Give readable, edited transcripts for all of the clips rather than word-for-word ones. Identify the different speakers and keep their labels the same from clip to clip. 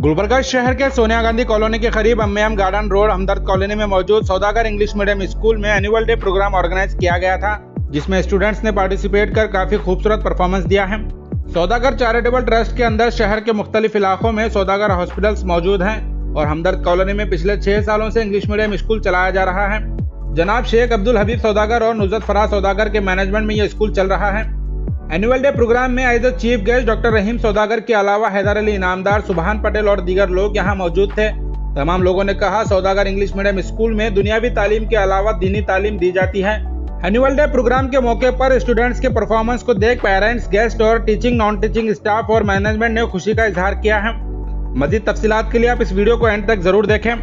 Speaker 1: गुलबर्गा शहर के सोनिया गांधी कॉलोनी के करीब एमएम गार्डन रोड हमदर्द कॉलोनी में मौजूद सौदागर इंग्लिश मीडियम स्कूल में एनुअल डे प्रोग्राम ऑर्गेनाइज किया गया था, जिसमें स्टूडेंट्स ने पार्टिसिपेट कर काफी खूबसूरत परफॉर्मेंस दिया है। सौदागर चैरिटेबल ट्रस्ट के अंदर शहर के मुख्तलिफ इलाकों में सौदागर हॉस्पिटल्स मौजूद हैं और हमदर्द कॉलोनी में पिछले 6 सालों से इंग्लिश मीडियम स्कूल चलाया जा रहा है। जनाब शेख अब्दुल हबीब सौदागर और नुसरत फराज सौदागर के मैनेजमेंट में यह स्कूल चल रहा है। एनुअल डे प्रोग्राम में एज चीफ गेस्ट डॉक्टर रहीम सौदागर के अलावा हैदर अली इनामदार, सुभान पटेल और दीगर लोग यहां मौजूद थे। तमाम लोगों ने कहा सौदागर इंग्लिश मीडियम स्कूल में दुनियावी तालीम के अलावा दीनी तालीम दी जाती है। एनुअल डे प्रोग्राम के मौके पर स्टूडेंट्स के परफॉर्मेंस को देख पेरेंट्स, गेस्ट और टीचिंग नॉन टीचिंग स्टाफ और मैनेजमेंट ने खुशी का इजहार किया है। मजीद तफसीलात के लिए आप इस वीडियो को एंड तक जरूर देखें।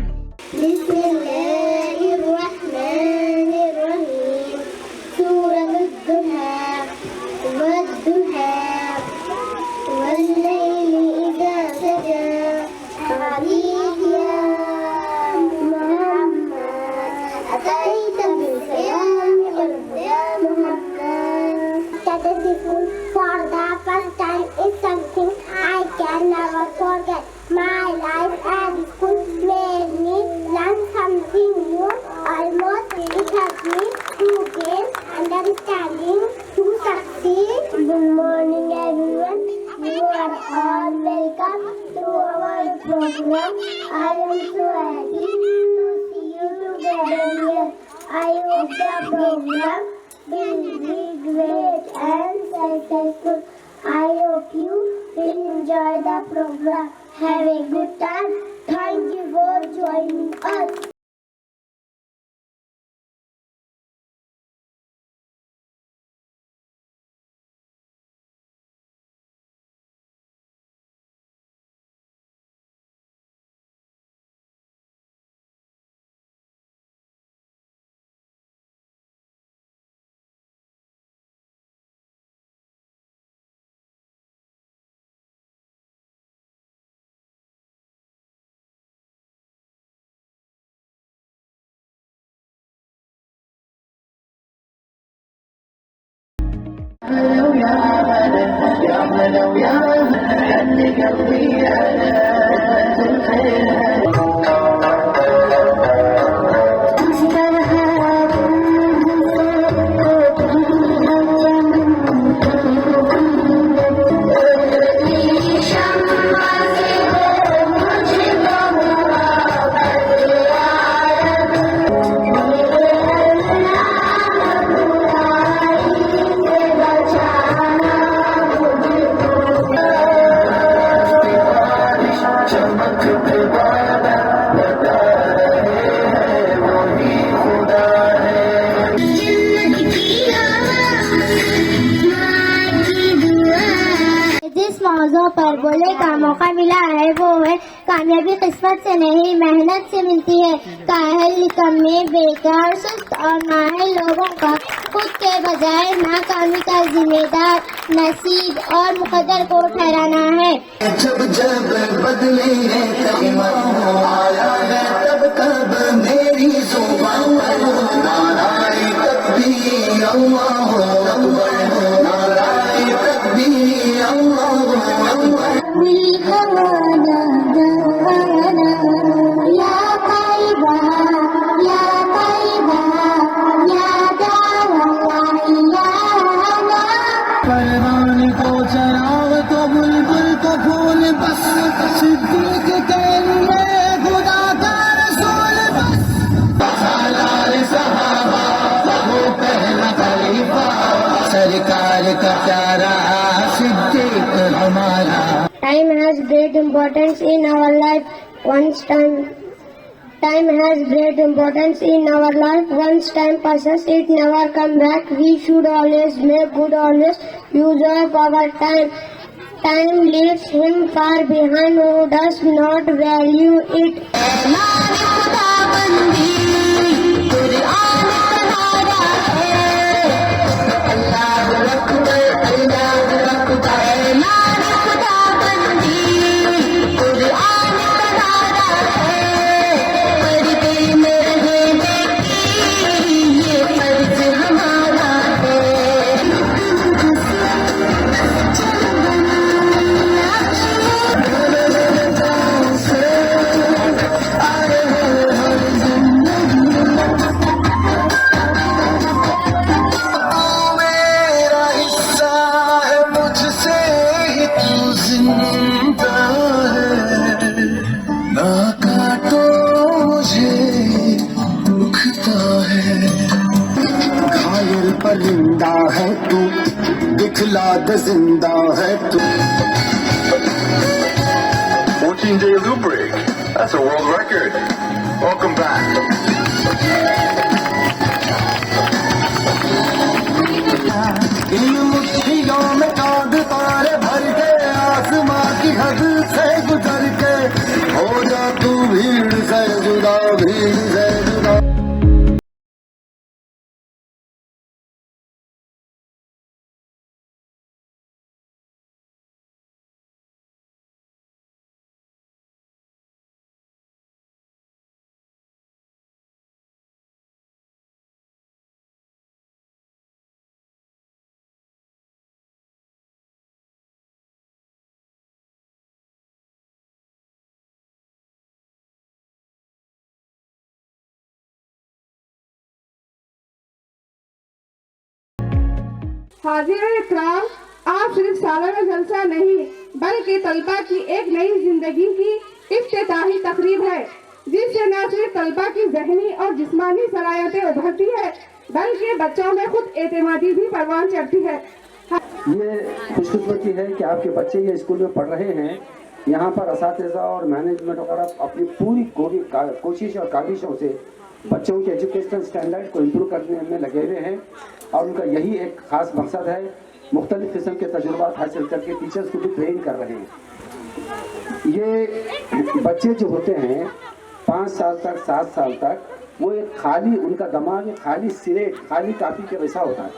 Speaker 2: For the first time is something I can never forget. My life at school made me learn something new. Almost it helped me to gain understanding, to succeed. Good morning, everyone. You are all welcome to our program. I am so happy to see you together here. I hope the program will be great and successful. I hope you will enjoy the program. Have a good time. Thank you for joining us. जिस मौजू पर बोले का मौका मिला है वो है कामयाबी किस्मत से नहीं मेहनत से मिलती है। काहल, निकम्मे, बेकार, सुस्त और माहिर लोगों का खुद के बजाय नाकामी का जिम्मेदार नसीब और मुकद्दर को ठहराना है।
Speaker 3: जब जब बदले आया है तब तब मेरी जुबान पर नाराए तकबीर अल्लाहु अकबर, नाराए तकबीर अल्लाहु अकबर। परवाने को चराव तो बुलबुल को फूल बस, सिद्दीक के लिए खुदा का रसूल बस। सालार सहाबा वो पहला खलीफा, सरकार का प्यारा सिद्दीक हमारा।
Speaker 2: Time has great importance in our life. Time has great importance in our life. Once time passes, it never come back. We should always make good use of our time. Time leaves him far behind who does not value it.
Speaker 3: याद जिंदा है तू।
Speaker 4: 14-day loop break. That's a world record. Welcome back.
Speaker 3: इन मुट्ठियों में चांद तारे भर के आसमां की हद से गुजर के हो जा तू भीड़ से जुदा, भीड़ से जुदा।
Speaker 5: हाज़िर-ए-इकराम, आज सिर्फ सालाना जलसा नहीं बल्कि तलबा की एक नई जिंदगी की इफ्तिताही तकरीब है, जिससे न सिर्फ तलबा की ज़हनी और जिस्मानी सलाहियतें उभरती है बल्कि बच्चों में खुद एतमादी भी परवान चढ़ती है।
Speaker 6: ये खुशकिस्मती है कि आपके बच्चे ये स्कूल में पढ़ रहे हैं। यहाँ पर असातिज़ा और मैनेजमेंट वगैरह अपनी पूरी कोशिश और काविशों से बच्चों के एजुकेशनल स्टैंडर्ड को इम्प्रूव करने में लगे हुए हैं और उनका यही एक ख़ास मकसद है। मुख्तलिफ़ किस्म के तजुर्बात हासिल करके टीचर्स को भी ट्रेन कर रहे हैं। ये बच्चे जो होते हैं 5 साल तक 7 साल तक, वो एक खाली उनका दिमाग एक खाली सिलेट खाली कापी के वैसा होता है।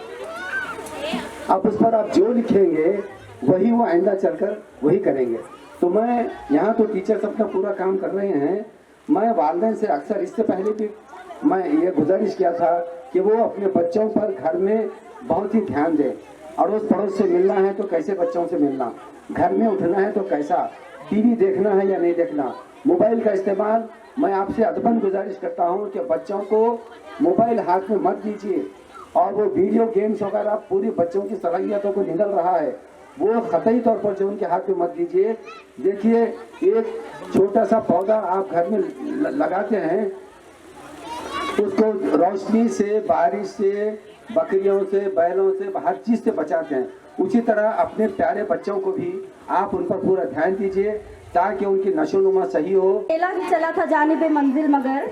Speaker 6: अब उस पर आप जो लिखेंगे वही वो आइंदा चलकर वही करेंगे। तो मैं यहाँ तो टीचर्स अपना पूरा काम कर रहे हैं। मैं वालिदैन से अक्सर इससे पहले भी मैं ये गुजारिश किया था कि वो अपने बच्चों पर घर में बहुत ही ध्यान दें। अड़ोस पड़ोस से मिलना है तो कैसे बच्चों से मिलना, घर में उठना है तो कैसा, टीवी देखना है या नहीं देखना, मोबाइल का इस्तेमाल। मैं आपसे अदबन गुजारिश करता हूँ कि बच्चों को मोबाइल हाथ में मत दीजिए और वो वीडियो गेम्स वगैरह पूरी बच्चों की सलाहियतों को निगल रहा है, वो ख़तई तौर पर जो उनके हाथ में मत दीजिए। देखिए, एक छोटा सा पौधा आप घर में लगाते हैं, उसको रोशनी से, बारिश से, बकरियों से, बैलों से, हर चीज़ से बचाते हैं। उसी तरह अपने प्यारे बच्चों को भी आप उन पर पूरा ध्यान दीजिए ताकि उनकी नशोनुमा सही हो।
Speaker 7: अकेला ही चला था जानिबे मंजिल मगर,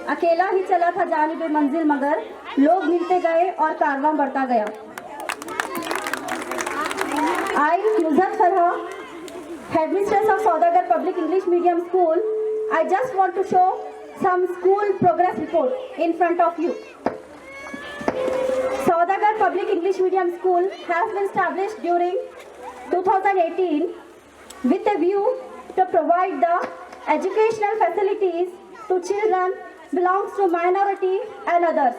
Speaker 7: अकेला ही चला था जानिबे मंजिल मगर, लोग मिलते गए और कारवां बढ़ता गया। I, Nuzhat Farha, headmistress of Saudagar Public English Medium School, I just want to show some school progress report in front of you. Saudagar Public English Medium School has been established during 2018 with a view to provide the educational facilities to children belongs to minority and others.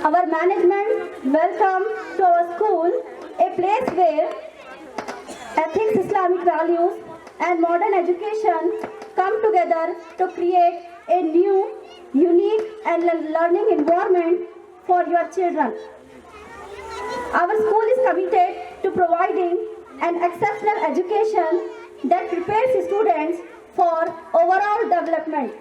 Speaker 7: Our management welcome to our school a place where ethics, Islamic values and modern education come together to create a new, unique and learning environment for your children. Our school is committed to providing an exceptional education that prepares students for overall development.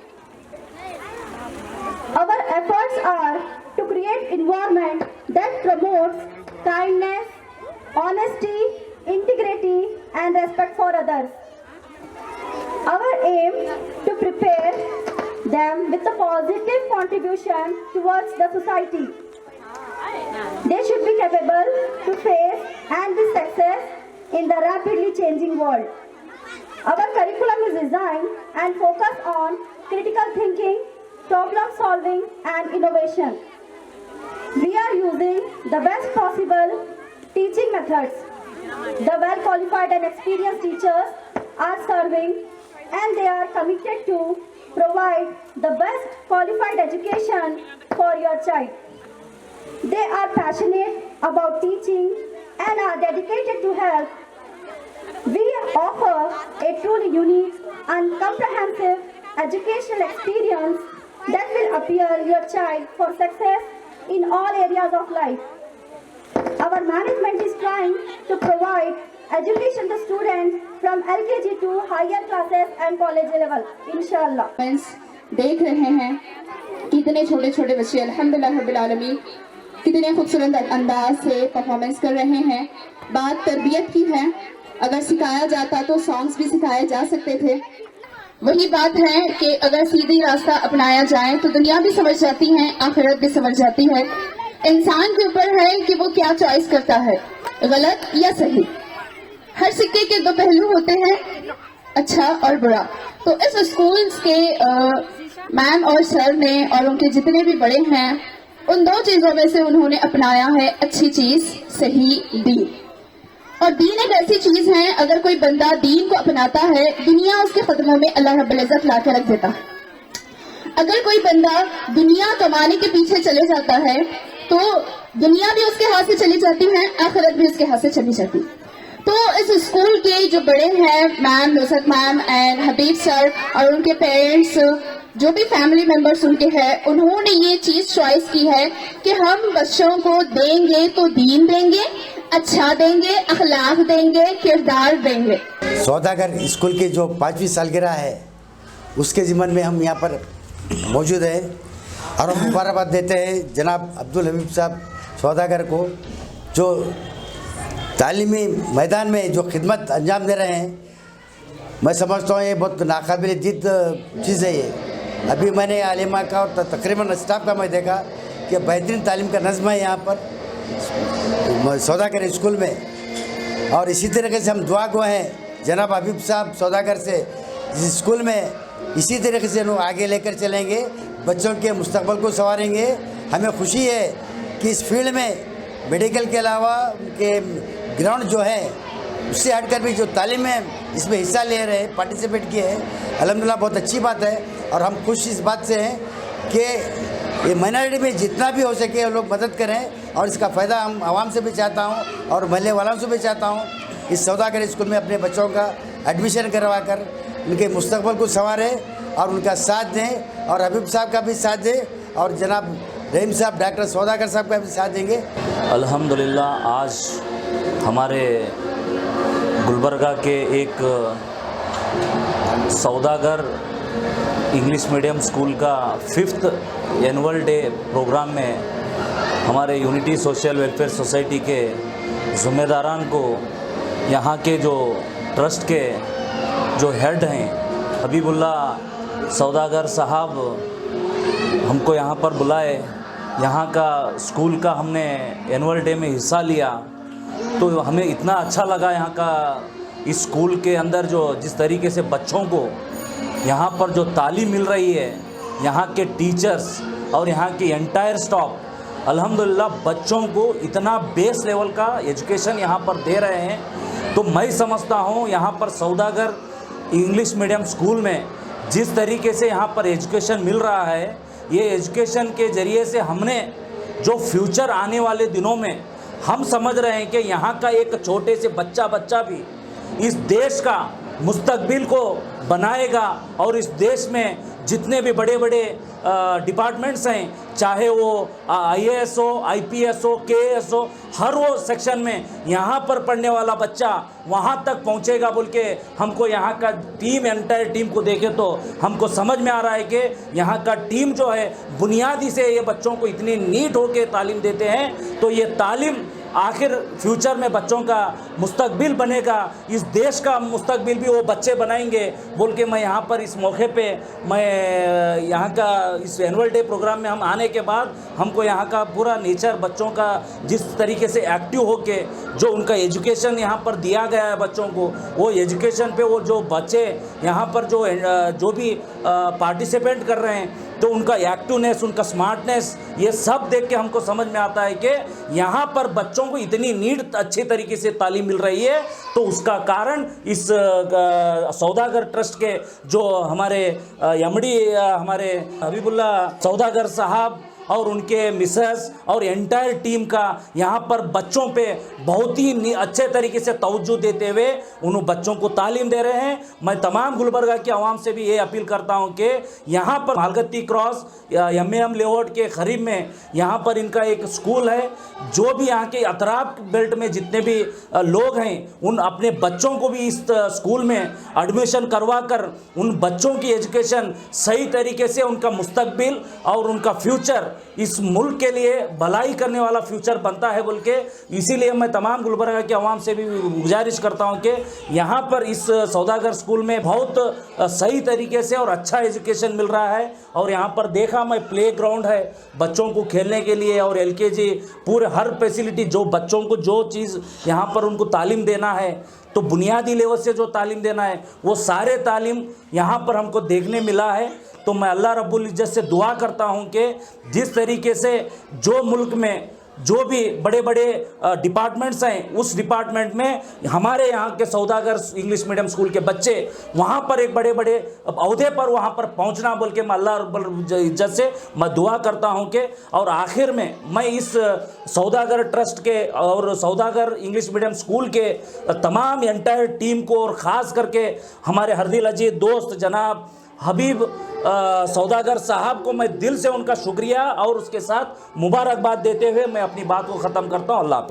Speaker 7: Our efforts are to create environment that promotes kindness, honesty, integrity and respect for others. Our aim to prepare them with a positive contribution towards the society. They should be capable to face and be success in the rapidly changing world. Our curriculum is designed and focused on critical thinking, problem solving and innovation. We are using the best possible teaching methods. The well-qualified and experienced teachers are serving and they are committed to provide the best qualified education for your child. They are passionate about teaching and are dedicated to help. We offer a truly unique and comprehensive educational experience that will prepare your child for success in all areas of life. Our management is trying to provide education to students from LKG to higher classes and college level, inshallah.
Speaker 5: देख रहे हैं कितने छोटे छोटे बच्चे अल्हम्दुलिल्लाह रब्बिल आलमीन कितने खूबसूरत अंदाज से परफॉर्मेंस कर रहे हैं। बात तरबियत की है, अगर सिखाया जाता तो सॉन्ग्स भी सिखाए जा सकते थे। वही बात है कि अगर सीधी रास्ता अपनाया जाए तो दुनिया भी समझ जाती है, आखिरत भी समझ जाती है। इंसान के ऊपर है कि वो क्या चॉइस करता है, गलत या सही। हर सिक्के के दो पहलू होते हैं, अच्छा और बुरा। तो इस स्कूल के मैम और सर ने और उनके जितने भी बड़े हैं, उन दो चीजों में से उन्होंने अपनाया है अच्छी चीज, सही दीन। और दीन एक ऐसी चीज है, अगर कोई बंदा दीन को अपनाता है, दुनिया उसके कदमों में अल्लाह रब्बुल इज्जत ला के रख देता है। अगर कोई बंदा दुनिया कमाने के पीछे चले जाता है तो दुनिया भी उसके हाथ से चली जाती है, आखिरत भी उसके हाथ से चली जाती। तो इस स्कूल के जो बड़े हैं, ma'am Nusrat ma'am and Habib sir और उनके पेरेंट्स, जो भी फैमिली मेंबर्स उनके हैं, उन्होंने ये चीज चॉइस की है कि हम बच्चों को देंगे तो दीन देंगे, अच्छा देंगे, अखलाक देंगे, किरदार देंगे।
Speaker 8: सौदागर स्कूल की जो 5वीं सालगिरह है उसके ज़िम्मन में हम यहाँ पर मौजूद हैं और हम मुबारकबाद देते हैं जनाब अब्दुल हबीब साहब सौदागर को, जो तालीमी मैदान में जो खिदमत अंजाम दे रहे हैं। मैं समझता हूँ ये बहुत नाकाबिल जिद चीज़ है ये। अभी मैंने आलिमा का और तकरीबन स्टाफ का मैं देखा कि बेहतरीन तालीम का नज़्म है यहाँ पर सौदागर स्कूल में। और इसी तरीके से हम दुआ गो हैं जनाब हबीब साहब सौदागर से, इस स्कूल में इसी तरीके से लोग आगे लेकर चलेंगे, बच्चों के मुस्तकबल को संवारेंगे। हमें खुशी है कि इस फील्ड में मेडिकल के अलावा उनके ग्राउंड जो है उससे हटकर भी जो तालीम है इसमें हिस्सा ले रहे हैं, पार्टिसिपेट किए हैं, अल्हम्दुलिल्लाह बहुत अच्छी बात है। और हम खुश इस बात से हैं कि ये माइनॉरिटी में जितना भी हो सके वो लोग मदद करें और इसका फ़ायदा हम आवाम से भी चाहता हूँ और महल्ले वालों से भी चाहता हूँ। इस सौदागर स्कूल में अपने बच्चों का एडमिशन करवा कर उनके मुस्तकबल को संवारें और उनका साथ दें और हबीब साहब का भी साथ दें और जनाब रहीम साहब डॉक्टर सौदागर साहब का भी साथ देंगे।
Speaker 9: अल्हम्दुलिल्लाह आज हमारे गुलबर्गा के एक सौदागर इंग्लिश मीडियम स्कूल का 5th एनुअल डे प्रोग्राम में हमारे यूनिटी सोशल वेलफेयर सोसाइटी के ज़िम्मेदारान को यहाँ के जो ट्रस्ट के जो हेड हैं हबीबुल्लाह सौदागर साहब हमको यहाँ पर बुलाए। यहाँ का स्कूल का हमने एनुअल डे में हिस्सा लिया तो हमें इतना अच्छा लगा। यहाँ का इस स्कूल के अंदर जो जिस तरीके से बच्चों को यहाँ पर जो तालीम मिल रही है, यहाँ के टीचर्स और यहाँ की एंटायर स्टाफ, अल्हम्दुलिल्लाह बच्चों को इतना बेस लेवल का एजुकेशन यहाँ पर दे रहे हैं। तो मैं समझता हूँ यहाँ पर सौदागर इंग्लिश मीडियम स्कूल में जिस तरीके से यहाँ पर एजुकेशन मिल रहा है, ये एजुकेशन के ज़रिए से हमने जो फ्यूचर आने वाले दिनों में हम समझ रहे हैं कि यहाँ का एक छोटे से बच्चा भी इस देश का मुस्तकबिल को बनाएगा और इस देश में जितने भी बड़े बड़े डिपार्टमेंट्स हैं, चाहे वो IAS हो, IPS हो, KAS हो, हर वो सेक्शन में यहाँ पर पढ़ने वाला बच्चा वहाँ तक पहुँचेगा बोल के हमको यहाँ का टीम, एंटायर टीम को देखे तो हमको समझ में आ रहा है कि यहाँ का टीम जो है बुनियादी से ये बच्चों को इतनी नीट होके तालीम देते हैं। तो ये तालीम आखिर फ्यूचर में बच्चों का मुस्तकबिल बनेगा, इस देश का मुस्तकबिल भी वो बच्चे बनाएंगे बोल के मैं यहाँ पर इस मौके पे मैं यहाँ का इस एनुअल डे प्रोग्राम में हम आने के बाद हमको यहाँ का पूरा नेचर बच्चों का जिस तरीके से एक्टिव होके जो उनका एजुकेशन यहाँ पर दिया गया है बच्चों को, वो एजुकेशन पे वो जो बच्चे यहाँ पर जो भी पार्टिसिपेट कर रहे हैं तो उनका एक्टिवनेस, उनका स्मार्टनेस, ये सब देख के हमको समझ में आता है कि यहाँ पर बच्चों को इतनी नीड अच्छे तरीके से तालीम मिल रही है। तो उसका कारण इस सौदागर ट्रस्ट के जो हमारे MD हमारे हबीबुल्लाह सौदागर साहब और उनके मिसेस और एंटायर टीम का यहाँ पर बच्चों पे बहुत ही अच्छे तरीके से तवज्जो देते हुए उन बच्चों को तालीम दे रहे हैं। मैं तमाम गुलबर्गा के आवाम से भी ये अपील करता हूँ कि यहाँ पर मालगत्ती क्रॉस MAM लेआउट के करीब में यहाँ पर इनका एक स्कूल है। जो भी यहाँ के अतराफ बेल्ट में जितने भी लोग हैं उन अपने बच्चों को भी इस स्कूल में एडमिशन करवा कर उन बच्चों की एजुकेशन सही तरीके से उनका मुस्तकबिल और उनका फ्यूचर इस मुल्क के लिए भलाई करने वाला फ्यूचर बनता है बोल के, इसीलिए मैं तमाम गुलबर्गा के अवाम से भी गुजारिश करता हूं कि यहाँ पर इस सौदागर स्कूल में बहुत सही तरीके से और अच्छा एजुकेशन मिल रहा है। और यहाँ पर देखा मैं प्ले ग्राउंड है बच्चों को खेलने के लिए, और LKG पूरे हर फैसिलिटी, जो बच्चों को जो चीज़ यहाँ पर उनको तालीम देना है, तो बुनियादी लेवल से जो तालीम देना है वो सारे तालीम यहाँ पर हमको देखने मिला है। तो मैं अल्लाह रब्बुल इज़्ज़त से दुआ करता हूँ कि जिस तरीके से जो मुल्क में जो भी बड़े बड़े डिपार्टमेंट्स हैं, उस डिपार्टमेंट में हमारे यहाँ के सौदागर इंग्लिश मीडियम स्कूल के बच्चे वहाँ पर एक बड़े बड़े अहदे पर वहाँ पर पहुँचना बोल के मैं अल्लाह रब्बुल इज़्ज़त से मैं दुआ करता हूँ कि, और आखिर में मैं इस सौदागर ट्रस्ट के और सौदागर इंग्लिश मीडियम स्कूल के तमाम एंटायर टीम को, और ख़ास करके हमारे हरदिल अजीज दोस्त जनाब हबीब सौदागर साहब को मैं दिल से उनका शुक्रिया और उसके साथ मुबारकबाद देते हुए मैं अपनी बात को ख़त्म करता हूँ। अल्लाह हाफ़िज़।